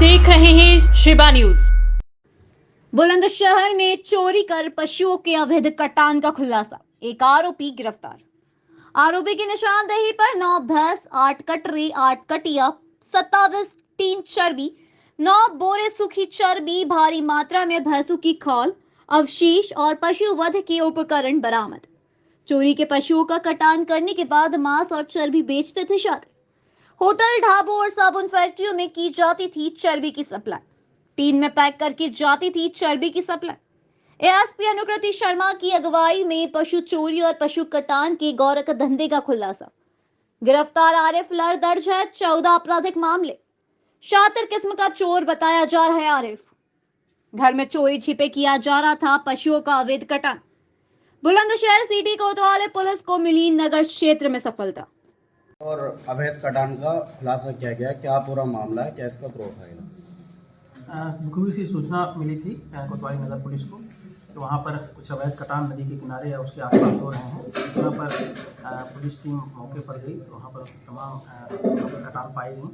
देख रहे हैं शिवा न्यूज। बुलंदशहर में चोरी कर पशुओं के अवैध कटान का खुलासा, एक आरोपी गिरफ्तार। आरोपी की निशानदेही पर 9 भैंस, 8 कटरे, 8 कटिया, 27 टीन चर्बी, 9 बोरे सूखी चर्बी, भारी मात्रा में भैंसों की खौल, अवशेष और पशु वध के उपकरण बरामद। चोरी के पशुओं का कटान करने के बाद मांस और चर्बी बेचते थे छात्र। होटल, ढाबों और साबुन फैक्ट्रियों में की जाती थी चर्बी की सप्लाई। टीन में पैक करके जाती थी चर्बी की सप्लाई। एएसपी अनुकृति शर्मा की अगुवाई में पशु चोरी और पशु कटान के गौरक धंधे का खुलासा। गिरफ्तार आरिफ लर दर्ज है 14 आपराधिक मामले। शातिर किस्म का चोर बताया जा रहा है आरिफ। घर में चोरी छिपे किया जा रहा था पशुओं का अवैध कटान। बुलंदशहर सिटी कोतवाली पुलिस को मिली नगर क्षेत्र में सफलता और अवैध कटान का खुलासा किया गया। क्या पूरा मामला है, क्या इसका प्रूफ है? मुखबिर से सूचना मिली थी कोतवाली नगर पुलिस को, तो वहाँ पर कुछ अवैध कटान नदी के किनारे या उसके आसपास हो रहे हैं। सूचना पर पुलिस टीम मौके पर गई, तो वहाँ पर तमाम कटान पाई गई,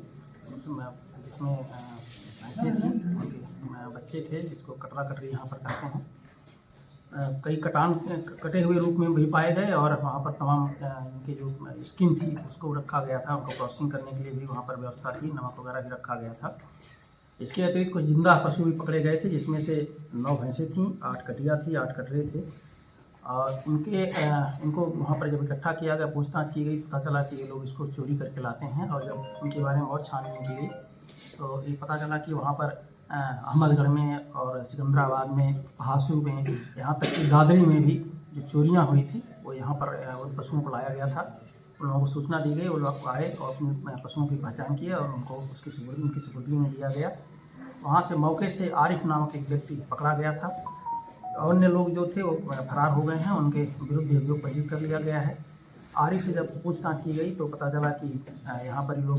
जिसमें भैंसें थी, उनके बच्चे थे, जिसको कटरा कटरी यहाँ पर कहते हैं। कई कटान कटे हुए रूप में भी पाए गए और वहाँ पर तमाम उनकी जो स्किन थी उसको रखा गया था। उनको प्रोसेसिंग करने के लिए भी वहाँ पर व्यवस्था थी, नमक वगैरह भी रखा गया था। इसके अतिरिक्त कुछ जिंदा पशु भी पकड़े गए थे, जिसमें से 9 भैंसें थीं, 8 कटिया थी, 8 कटरे थे। और इनको वहाँ पर जब इकट्ठा किया गया, पूछताछ की गई, पता चला कि ये लोग इसको चोरी करके लाते हैं। और जब उनके बारे में और छानबीन की गई तो ये पता चला कि वहाँ पर अहमदगढ़ में और सिकंदराबाद में, हासू में, यहाँ तक कि दादरी में भी जो चोरियाँ हुई थी वो यहाँ पर उन पशुओं को लाया गया था। उन लोगों को सूचना दी गई, वो लोग आए और अपने पशुओं की पहचान किए और उनको उनकी सुपुर्दी में दिया गया। वहाँ से मौके से आरिफ नामक एक व्यक्ति पकड़ा गया था। अन्य लोग जो थे वो फरार हो गए हैं, उनके विरुद्ध भी अभियोग पंजीकृत कर लिया गया है। आरिफ से जब पूछताछ की गई तो पता चला कि यहाँ पर लोग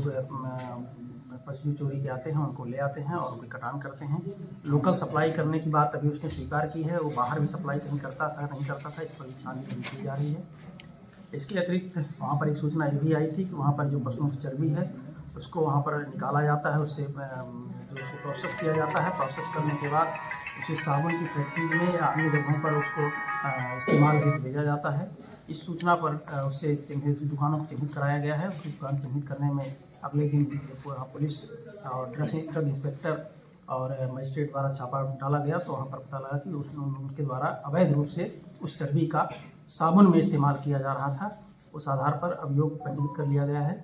पशु चोरी के आते हैं, उनको ले आते हैं और उनके कटान करते हैं। लोकल सप्लाई करने की बात अभी उसने स्वीकार की है, वो बाहर भी सप्लाई कहीं करता था नहीं करता था, इस पर छानबीन की जा रही है। इसके अतिरिक्त वहाँ पर एक सूचना ये भी आई थी कि वहाँ पर जो पशुओं की चर्बी है उसको वहाँ पर निकाला जाता है, उससे जो उसको प्रोसेस किया जाता है। प्रोसेस करने के बाद उसे साबुन की फैक्ट्रीज में या अन्य जगहों पर उसको इस्तेमाल हेतु भेजा जाता है। इस सूचना पर उससे दुकानों को चिन्हित कराया गया है। उसकी दुकान चिन्हित करने में अगले दिन पुलिस और ड्रग इंस्पेक्टर और मजिस्ट्रेट द्वारा छापा डाला गया, तो वहाँ पर पता लगा कि उसके द्वारा अवैध रूप से उस चर्बी का साबुन में इस्तेमाल किया जा रहा था। उस आधार पर अभियोग पंजीकृत कर लिया गया है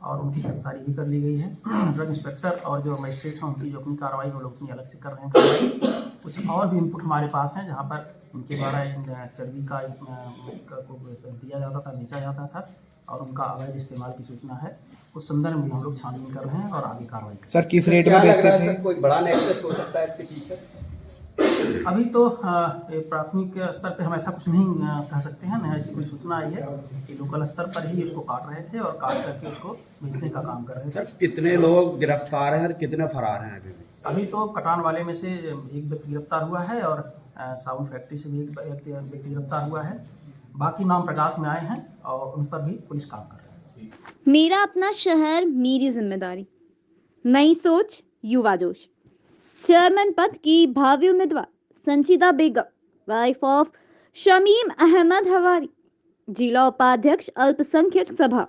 और उनकी गिरफ्तारी भी कर ली गई है। ड्रग इंस्पेक्टर और जो मजिस्ट्रेट हैं उनकी जो अपनी कार्रवाई वो लोग अपनी अलग से कर रहे हैं कार्रवाई। कुछ और भी इनपुट हमारे पास हैं जहाँ पर इनके द्वारा इन चर्बी का दिया जाता था, बेचा जाता था और उनका अवैध इस्तेमाल की सूचना है। उस संदर्भ में हम लोग छानबीन कर रहे हैं और आगे कार्रवाई कर। सर किस रेट में बेचते थे? कोई बड़ा नेक्सस हो सकता है इसके पीछे? अभी तो प्राथमिक स्तर पे हम ऐसा कुछ नहीं कह सकते हैं, न ऐसी कोई सूचना आई है कि लोकल स्तर पर ही उसको काट रहे थे और काट करके उसको बेचने का काम कर रहे थे। कितने लोग गिरफ्तार हैं और कितने फरार हैं अभी? अभी तो कटान वाले में से एक व्यक्ति गिरफ्तार हुआ है और साबुन फैक्ट्री से भी एक व्यक्ति गिरफ्तार हुआ है। बाकी नाम प्रकाश में आए हैं और उन पर भी पुलिस काम कर रही है। मेरा अपना शहर, मेरी जिम्मेदारी, नई सोच, युवा जोश। चेयरमैन पद की भावी उम्मीदवार संजीदा बेगम, वाइफ ऑफ शमीम अहमद हवारी। जिला उपाध्यक्ष अल्पसंख्यक सभा।